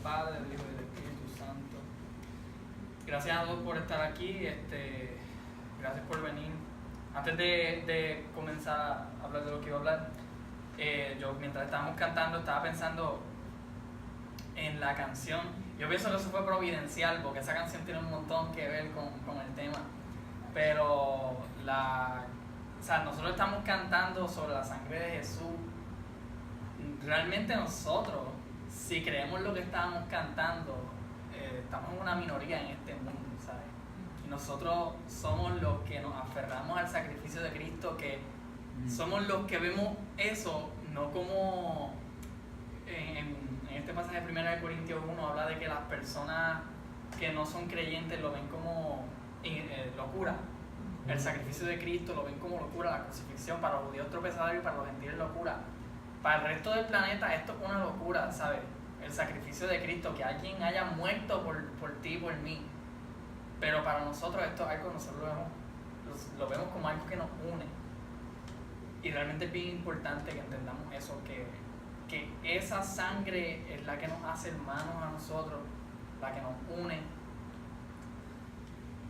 Padre, del Hijo y del Espíritu Santo. Gracias a todos por estar aquí, gracias por venir. Antes de comenzar a hablar de lo que iba a hablar, yo mientras estábamos cantando estaba pensando en la canción. Yo pienso que eso fue providencial porque esa canción tiene un montón que ver con el tema. Pero nosotros estamos cantando sobre la sangre de Jesús. Realmente nosotros, si creemos lo que estábamos cantando, estamos en una minoría en este mundo, ¿sabes? Y nosotros somos los que nos aferramos al sacrificio de Cristo, que somos los que vemos eso, no como en este pasaje de 1 Corintios 1 habla de que las personas que no son creyentes lo ven como locura. El sacrificio de Cristo lo ven como locura, la crucifixión para los judíos tropezadero y para los gentiles locura. Para el resto del planeta esto es una locura, ¿sabes? El sacrificio de Cristo, que alguien haya muerto por ti y por mí. Pero para nosotros esto es algo que nosotros lo vemos como algo que nos une. Y realmente es bien importante que entendamos eso, que esa sangre es la que nos hace hermanos a nosotros, la que nos une.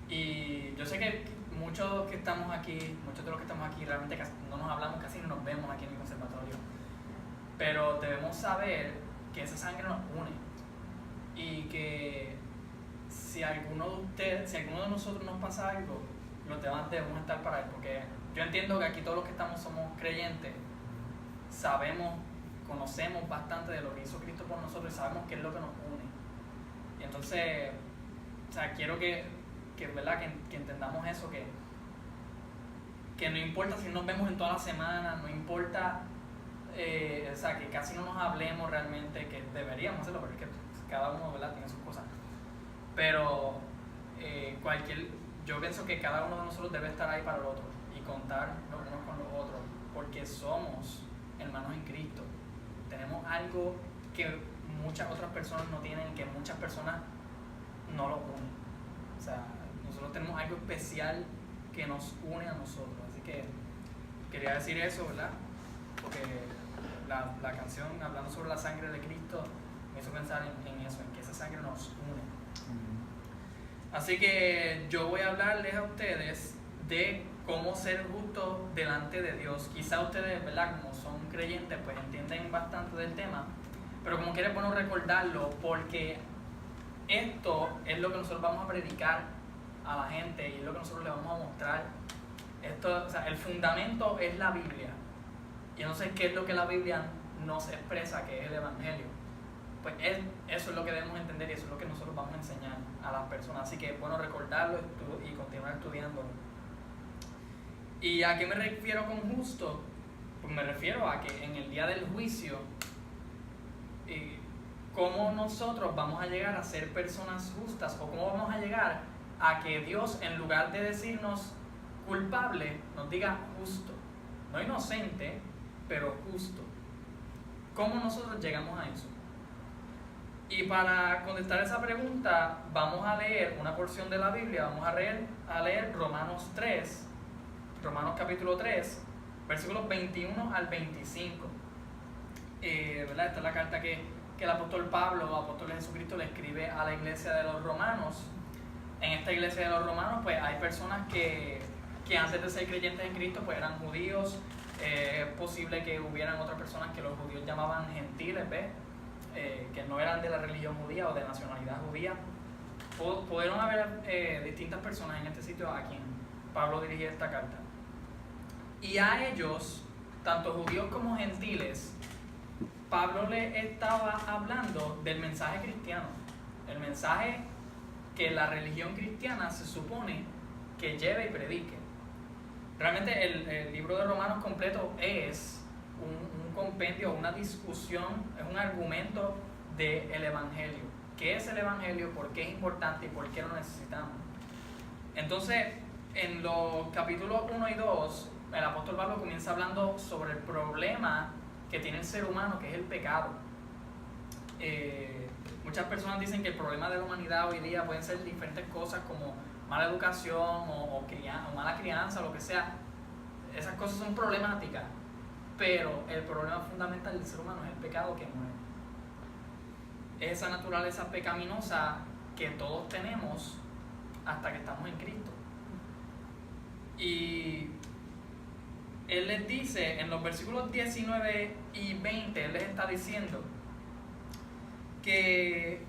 Y yo sé que muchos de los que estamos aquí realmente no nos hablamos, casi no nos vemos aquí en el conservatorio. Pero debemos saber que esa sangre nos une y que si alguno de nosotros nos pasa algo, los demás debemos estar para él, porque yo entiendo que aquí todos los que estamos somos creyentes, conocemos bastante de lo que hizo Cristo por nosotros y sabemos qué es lo que nos une. Y entonces, quiero que entendamos eso, que no importa si nos vemos en toda la semana, no importa que casi no nos hablemos realmente, que deberíamos hacerlo, porque es que cada uno, ¿verdad?, tiene sus cosas. Pero yo pienso que cada uno de nosotros debe estar ahí para el otro y contar los unos con los otros, porque somos hermanos en Cristo. Tenemos algo que muchas otras personas no tienen, que muchas personas no lo unen. Nosotros tenemos algo especial que nos une a nosotros. Así que quería decir eso, ¿verdad? Porque la canción hablando sobre la sangre de Cristo me hizo pensar en eso, en que esa sangre nos une. Así que yo voy a hablarles a ustedes de cómo ser justos delante de Dios. Quizá ustedes, ¿verdad?, como son creyentes, pues entienden bastante del tema, pero como quiere, es bueno recordarlo, porque esto es lo que nosotros vamos a predicar a la gente y es lo que nosotros les vamos a mostrar. El fundamento es la Biblia. Y entonces, ¿qué es lo que la Biblia nos expresa, que es el Evangelio? Pues eso es lo que debemos entender y eso es lo que nosotros vamos a enseñar a las personas. Así que es bueno recordarlo y continuar estudiándolo. ¿Y a qué me refiero con justo? Pues me refiero a que en el día del juicio, ¿cómo nosotros vamos a llegar a ser personas justas? ¿O cómo vamos a llegar a que Dios, en lugar de decirnos culpable, nos diga justo? No inocente, pero justo. ¿Cómo nosotros llegamos a eso? Y para contestar esa pregunta, vamos a leer una porción de la Biblia. Vamos a leer Romanos capítulo 3, versículos 21 al 25. ¿Verdad? Esta es la carta que el apóstol Pablo, apóstol de Jesucristo, le escribe a la iglesia de los romanos. En esta iglesia de los romanos, pues hay personas que antes de ser creyentes en Cristo, pues eran judíos. Es posible que hubieran otras personas que los judíos llamaban gentiles, ¿ves? Que no eran de la religión judía o de nacionalidad judía. Pudieron haber distintas personas en este sitio a quien Pablo dirigía esta carta. Y a ellos, tanto judíos como gentiles, Pablo le estaba hablando del mensaje cristiano. El mensaje que la religión cristiana se supone que lleve y predique. Realmente el libro de Romanos completo es un compendio, una discusión, es un argumento del Evangelio. ¿Qué es el Evangelio? ¿Por qué es importante y por qué lo necesitamos? Entonces, en los capítulos 1 y 2, el apóstol Pablo comienza hablando sobre el problema que tiene el ser humano, que es el pecado. Muchas personas dicen que el problema de la humanidad hoy día pueden ser diferentes cosas como mala educación o mala crianza, lo que sea. Esas cosas son problemáticas, pero el problema fundamental del ser humano es el pecado que muere. es esa naturaleza pecaminosa que todos tenemos hasta que estamos en Cristo. Y Él les dice, en los versículos 19 y 20, Él les está diciendo que,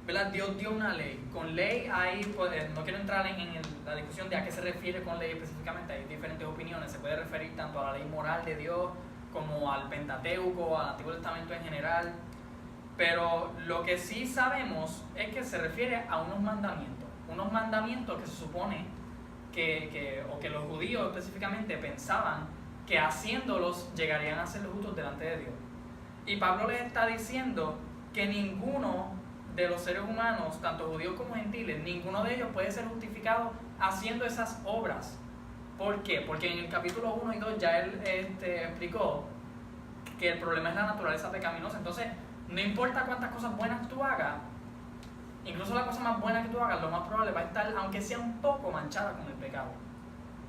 ¿verdad?, Dios dio una ley. Con ley hay, pues, no quiero entrar en la discusión de a qué se refiere con ley específicamente, hay diferentes opiniones. Se puede referir tanto a la ley moral de Dios como al Pentateuco, al Antiguo Testamento en general. Pero lo que sí sabemos es que se refiere a unos mandamientos que se supone que los judíos específicamente pensaban que haciéndolos llegarían a ser justos delante de Dios. Y Pablo les está diciendo que ninguno de los seres humanos, tanto judíos como gentiles, ninguno de ellos puede ser justificado haciendo esas obras. ¿Por qué? Porque en el capítulo 1 y 2 ya él explicó que el problema es la naturaleza pecaminosa. Entonces, no importa cuántas cosas buenas tú hagas, incluso la cosa más buena que tú hagas, lo más probable va a estar, aunque sea un poco, manchada con el pecado.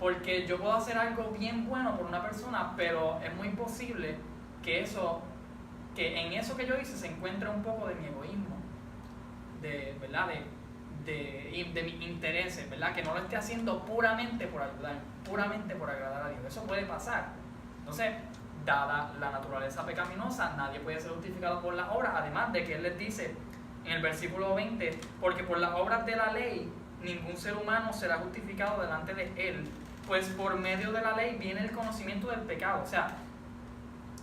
Porque yo puedo hacer algo bien bueno por una persona, pero es muy posible que en eso que yo hice se encuentre un poco de mi egoísmo, ¿verdad? De mis intereses, ¿verdad? Que no lo esté haciendo puramente por ayudar, puramente por agradar a Dios. Eso puede pasar. Entonces, dada la naturaleza pecaminosa, nadie puede ser justificado por las obras. Además de que Él les dice en el versículo 20, porque por las obras de la ley ningún ser humano será justificado delante de Él, pues por medio de la ley viene el conocimiento del pecado. O sea,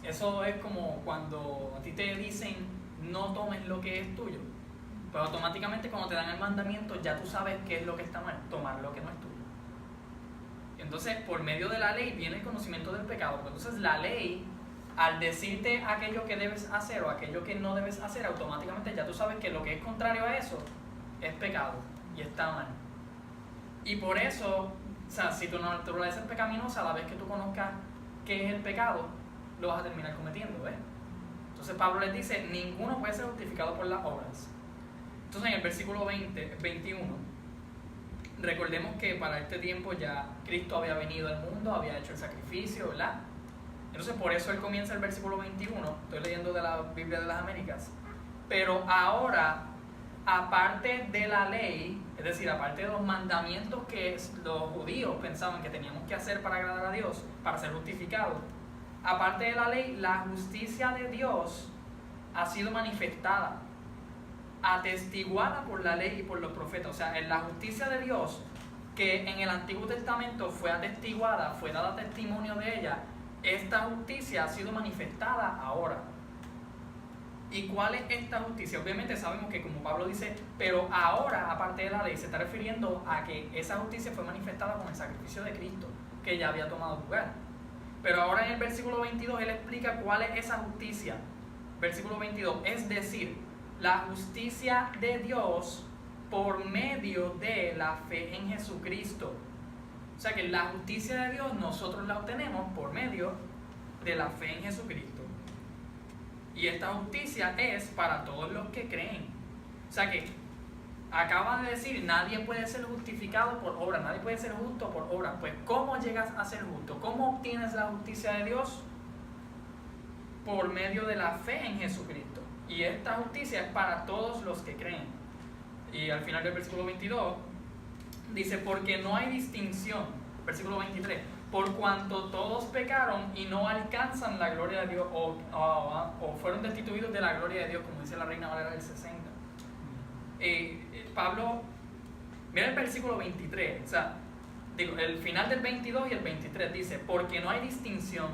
eso es como cuando a ti te dicen no tomes lo que es tuyo, pero automáticamente cuando te dan el mandamiento ya tú sabes qué es lo que está mal, tomar lo que no es tuyo. Entonces, por medio de la ley viene el conocimiento del pecado. Entonces, la ley, al decirte aquello que debes hacer o aquello que no debes hacer, automáticamente ya tú sabes que lo que es contrario a eso es pecado y está mal. Y por eso, o sea, si tu naturaleza es pecaminosa, a la vez que tú conozcas qué es el pecado, lo vas a terminar cometiendo, ¿ves? Entonces, Pablo les dice, ninguno puede ser justificado por las obras. Entonces, en el versículo 21, recordemos que para este tiempo ya Cristo había venido al mundo, había hecho el sacrificio, ¿verdad? Entonces por eso él comienza el versículo 21, estoy leyendo de la Biblia de las Américas. Pero ahora, aparte de la ley, es decir, aparte de los mandamientos que los judíos pensaban que teníamos que hacer para agradar a Dios, para ser justificados, aparte de la ley, la justicia de Dios ha sido manifestada, atestiguada por la ley y por los profetas. O sea, en la justicia de Dios, que en el Antiguo Testamento fue atestiguada, fue dada testimonio de ella, esta justicia ha sido manifestada ahora. ¿Y cuál es esta justicia? Obviamente sabemos que, como Pablo dice, pero ahora, aparte de la ley, se está refiriendo a que esa justicia fue manifestada con el sacrificio de Cristo, que ya había tomado lugar. Pero ahora en el versículo 22 él explica cuál es esa justicia. Versículo 22, es decir, la justicia de Dios por medio de la fe en Jesucristo. O sea que la justicia de Dios nosotros la obtenemos por medio de la fe en Jesucristo. Y esta justicia es para todos los que creen. O sea que acaba de decir, nadie puede ser justificado por obra, nadie puede ser justo por obra. Pues ¿cómo llegas a ser justo? ¿Cómo obtienes la justicia de Dios? Por medio de la fe en Jesucristo. Y esta justicia es para todos los que creen. Y al final del versículo 22 dice, porque no hay distinción. Versículo 23, por cuanto todos pecaron y no alcanzan la gloria de Dios, o fueron destituidos de la gloria de Dios, como dice la Reina Valera del 60. Pablo, mira el versículo 23, o sea, digo, el final del 22 y el 23 dice, porque no hay distinción,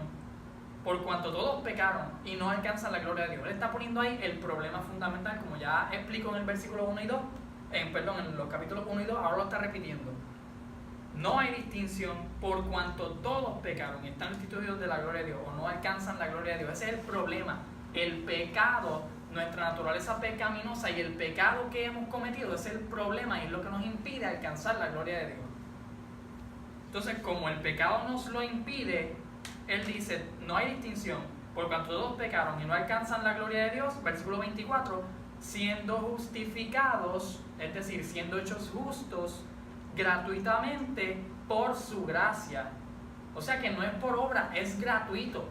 por cuanto todos pecaron y no alcanzan la gloria de Dios. Él está poniendo ahí el problema fundamental, como ya explicó en el versículo 1 y 2, en los capítulos 1 y 2, ahora lo está repitiendo. No hay distinción por cuanto todos pecaron y están destituidos de la gloria de Dios o no alcanzan la gloria de Dios. Ese es el problema. El pecado, nuestra naturaleza pecaminosa y el pecado que hemos cometido es el problema y es lo que nos impide alcanzar la gloria de Dios. Entonces, como el pecado nos lo impide, él dice, no hay distinción, por cuanto todos pecaron y no alcanzan la gloria de Dios, versículo 24, siendo justificados, es decir, siendo hechos justos gratuitamente por su gracia. O sea que no es por obra, es gratuito.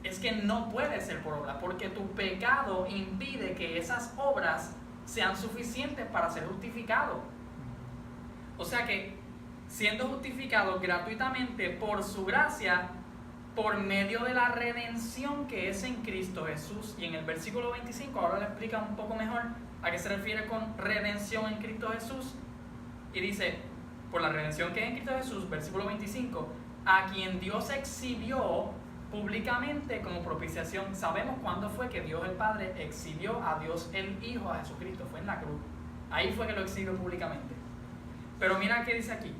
es que no puede ser por obra, porque tu pecado impide que esas obras sean suficientes para ser justificado. O sea que, siendo justificado gratuitamente por su gracia, por medio de la redención que es en Cristo Jesús, y en el versículo 25 ahora le explica un poco mejor a qué se refiere con redención en Cristo Jesús, y dice, por la redención que es en Cristo Jesús, versículo 25, a quien Dios exhibió públicamente como propiciación. Sabemos cuándo fue que Dios el Padre exhibió a Dios el Hijo, a Jesucristo, fue en la cruz. Ahí fue que lo exhibió públicamente. Pero mira qué dice aquí,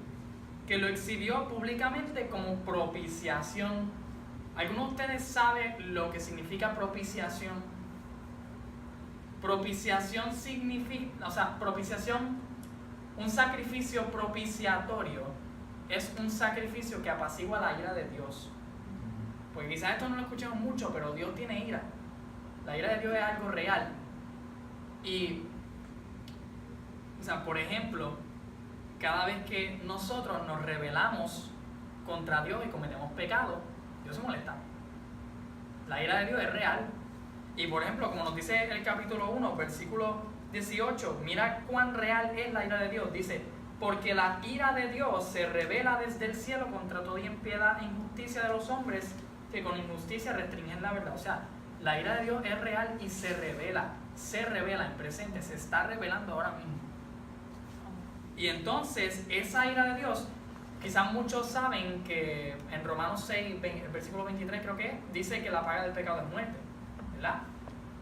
que lo exhibió públicamente como propiciación. ¿Alguno de ustedes sabe lo que significa propiciación? Propiciación significa, propiciación, un sacrificio propiciatorio es un sacrificio que apacigua la ira de Dios. Porque quizás esto no lo escuchamos mucho, pero Dios tiene ira. La ira de Dios es algo real. Y, por ejemplo, cada vez que nosotros nos rebelamos contra Dios y cometemos pecado, Dios se molesta. La ira de Dios es real. Y por ejemplo, como nos dice el capítulo 1, versículo 18, mira cuán real es la ira de Dios. Dice, porque la ira de Dios se revela desde el cielo contra toda impiedad e injusticia de los hombres que con injusticia restringen la verdad. O sea, la ira de Dios es real y se revela en presente, se está revelando ahora mismo. Y entonces, esa ira de Dios, quizás muchos saben que en Romanos 6, el versículo 23 creo que es, dice que la paga del pecado es muerte, ¿verdad?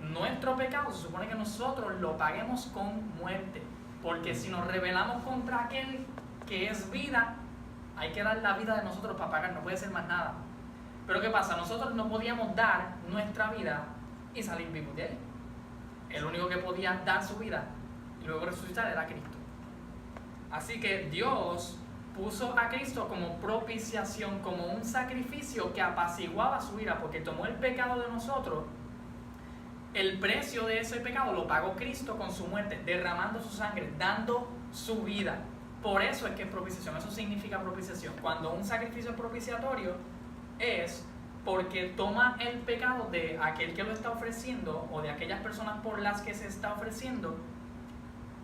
Nuestro pecado se supone que nosotros lo paguemos con muerte, porque si nos rebelamos contra aquel que es vida, hay que dar la vida de nosotros para pagar, no puede ser más nada. Pero ¿qué pasa? Nosotros no podíamos dar nuestra vida y salir vivos de él. El único que podía dar su vida y luego resucitar era Cristo. Así que Dios puso a Cristo como propiciación, como un sacrificio que apaciguaba su ira, porque tomó el pecado de nosotros. El precio de ese pecado lo pagó Cristo con su muerte, derramando su sangre, dando su vida. Por eso es que es propiciación, eso significa propiciación. Cuando un sacrificio propiciatorio es porque toma el pecado de aquel que lo está ofreciendo o de aquellas personas por las que se está ofreciendo,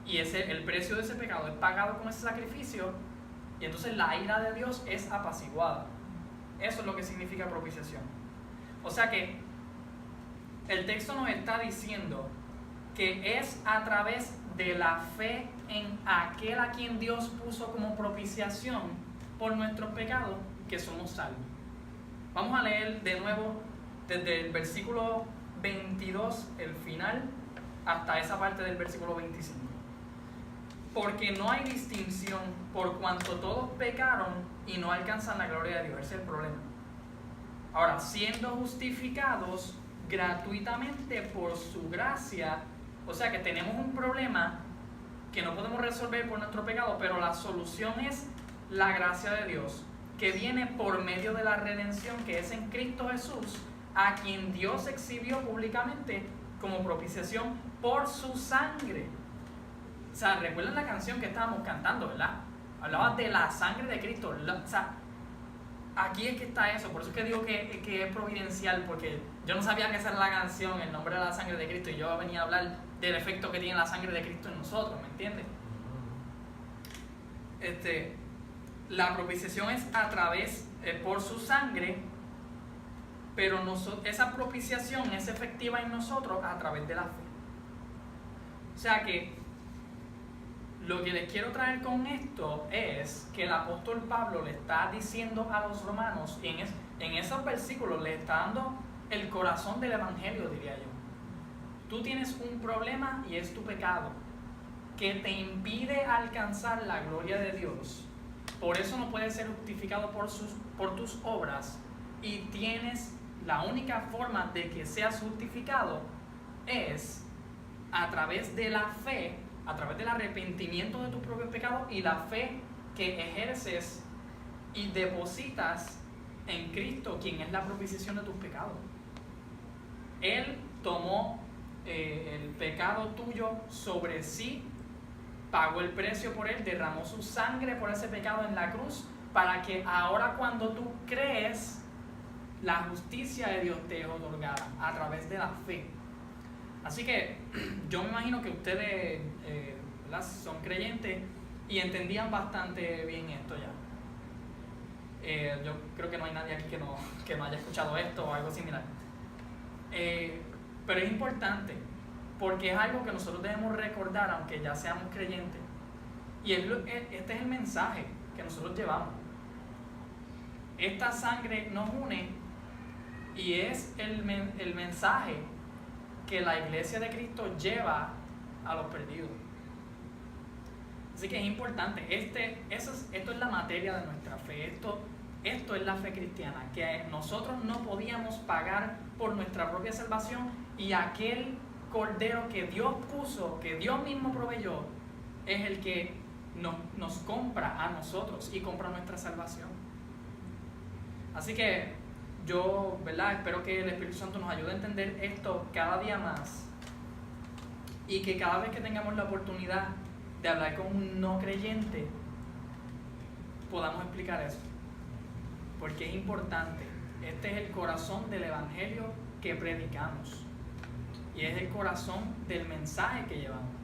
y el precio de ese pecado es pagado con ese sacrificio, y entonces la ira de Dios es apaciguada. Eso es lo que significa propiciación. O sea que el texto nos está diciendo que es a través de la fe en aquel a quien Dios puso como propiciación por nuestros pecados que somos salvos. Vamos a leer de nuevo desde el versículo 22, el final, hasta esa parte del versículo 25. Porque no hay distinción, por cuanto todos pecaron y no alcanzan la gloria de Dios. Ese es el problema. Ahora, siendo justificados gratuitamente por su gracia, o sea que tenemos un problema que no podemos resolver por nuestro pecado, pero la solución es la gracia de Dios, que viene por medio de la redención que es en Cristo Jesús, a quien Dios exhibió públicamente como propiciación por su sangre. O sea, recuerden la canción que estábamos cantando, ¿verdad? Hablaba de la sangre de Cristo. O sea, aquí es que está eso. Por eso es que digo que es providencial, porque yo no sabía que esa era la canción, el nombre de la sangre de Cristo, y yo venía a hablar del efecto que tiene la sangre de Cristo en nosotros, ¿me entiendes? La propiciación es a través, por su sangre, pero esa propiciación es efectiva en nosotros a través de la fe. O sea que lo que les quiero traer con esto es que el apóstol Pablo le está diciendo a los romanos, y en esos versículos le está dando el corazón del evangelio, diría yo. Tú tienes un problema y es tu pecado, que te impide alcanzar la gloria de Dios. Por eso no puedes ser justificado por tus obras, y tienes la única forma de que seas justificado es a través de la fe, a través del arrepentimiento de tus propios pecados y la fe que ejerces y depositas en Cristo, quien es la propiciación de tus pecados. Él tomó el pecado tuyo sobre sí, pagó el precio por él, derramó su sangre por ese pecado en la cruz, para que ahora cuando tú crees, la justicia de Dios te es otorgada a través de la fe. Así que yo me imagino que ustedes son creyentes y entendían bastante bien esto ya. Yo creo que no hay nadie aquí que no haya escuchado esto o algo similar. Pero es importante porque es algo que nosotros debemos recordar aunque ya seamos creyentes. Y este es el mensaje que nosotros llevamos. Esta sangre nos une y es el mensaje que la iglesia de Cristo lleva a los perdidos. Así que es importante. Esto es la materia de nuestra fe. Esto es la fe cristiana, que nosotros no podíamos pagar por nuestra propia salvación y aquel cordero que Dios puso, que Dios mismo proveyó, es el que nos compra a nosotros y compra nuestra salvación. Así que yo, ¿verdad? Espero que el Espíritu Santo nos ayude a entender esto cada día más y que cada vez que tengamos la oportunidad de hablar con un no creyente podamos explicar eso, porque es importante. Este es el corazón del evangelio que predicamos y es el corazón del mensaje que llevamos.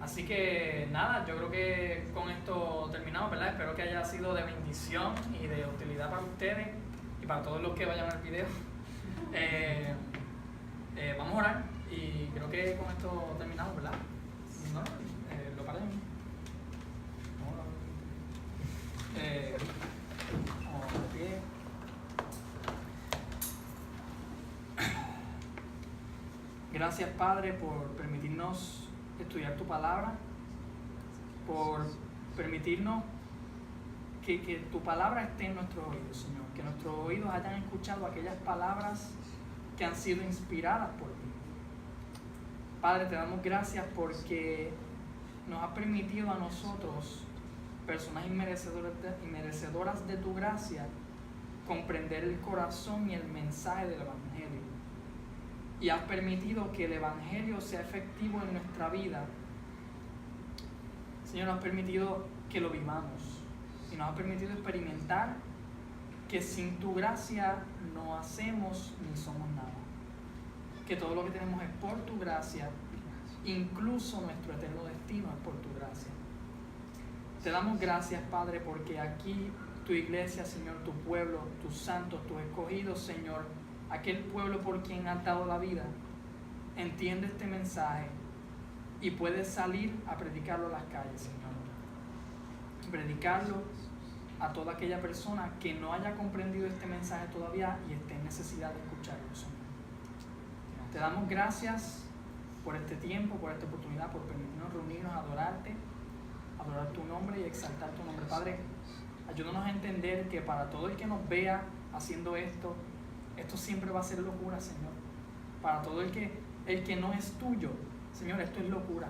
Así que nada, yo creo que con esto terminamos, ¿verdad? Espero que haya sido de bendición y de utilidad para ustedes y para todos los que vayan a ver el video. Vamos a orar y creo que con esto terminamos, ¿verdad? ¿No? Lo paré. Vamos de pie. Gracias, Padre, por permitirnos estudiar tu palabra, por permitirnos que tu palabra esté en nuestros oídos, Señor, que nuestros oídos hayan escuchado aquellas palabras que han sido inspiradas por ti. Padre, te damos gracias porque nos has permitido a nosotros, personas inmerecedoras de tu gracia, comprender el corazón y el mensaje del Evangelio. Y has permitido que el Evangelio sea efectivo en nuestra vida. Señor, nos has permitido que lo vivamos y nos has permitido experimentar que sin tu gracia no hacemos ni somos nada. Que todo lo que tenemos es por tu gracia, incluso nuestro eterno destino es por tu gracia. Te damos gracias, Padre, porque aquí tu iglesia, Señor, tu pueblo, tus santos, tus escogidos, Señor, aquel pueblo por quien has dado la vida, entiende este mensaje y puede salir a predicarlo a las calles, Señor. Predicarlo a toda aquella persona que no haya comprendido este mensaje todavía y esté en necesidad de escucharlo, Señor. Te damos gracias por este tiempo, por esta oportunidad, por permitirnos reunirnos a adorarte, adorar tu nombre y exaltar tu nombre. Padre, ayúdanos a entender que para todo el que nos vea haciendo esto siempre va a ser locura, Señor. Para todo el que no es tuyo, Señor, esto es locura.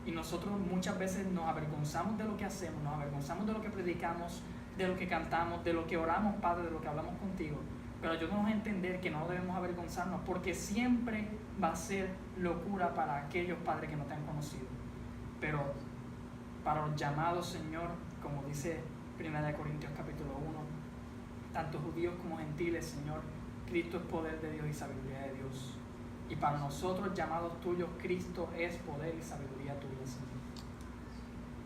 Y nosotros muchas veces nos avergonzamos de lo que hacemos, nos avergonzamos de lo que predicamos, de lo que cantamos, de lo que oramos, Padre, de lo que hablamos contigo. Pero ayúdanos a entender que no debemos avergonzarnos, porque siempre va a ser locura para aquellos, Padre, que no te han conocido. Pero para los llamados, Señor, como dice 1 Corintios capítulo 1, tanto judíos como gentiles, Señor, Cristo es poder de Dios y sabiduría de Dios. Y para nosotros, llamados tuyos, Cristo es poder y sabiduría tuya, Señor.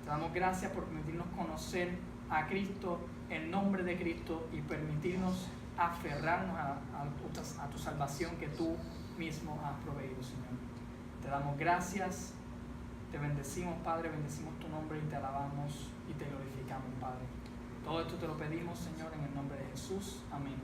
Te damos gracias por permitirnos conocer a Cristo, el nombre de Cristo, y permitirnos aferrarnos a tu salvación que tú mismo has proveído, Señor. Te damos gracias, te bendecimos, Padre, bendecimos tu nombre y te alabamos y te glorificamos, Padre. Todo esto te lo pedimos, Señor, en el nombre de Jesús. Amén.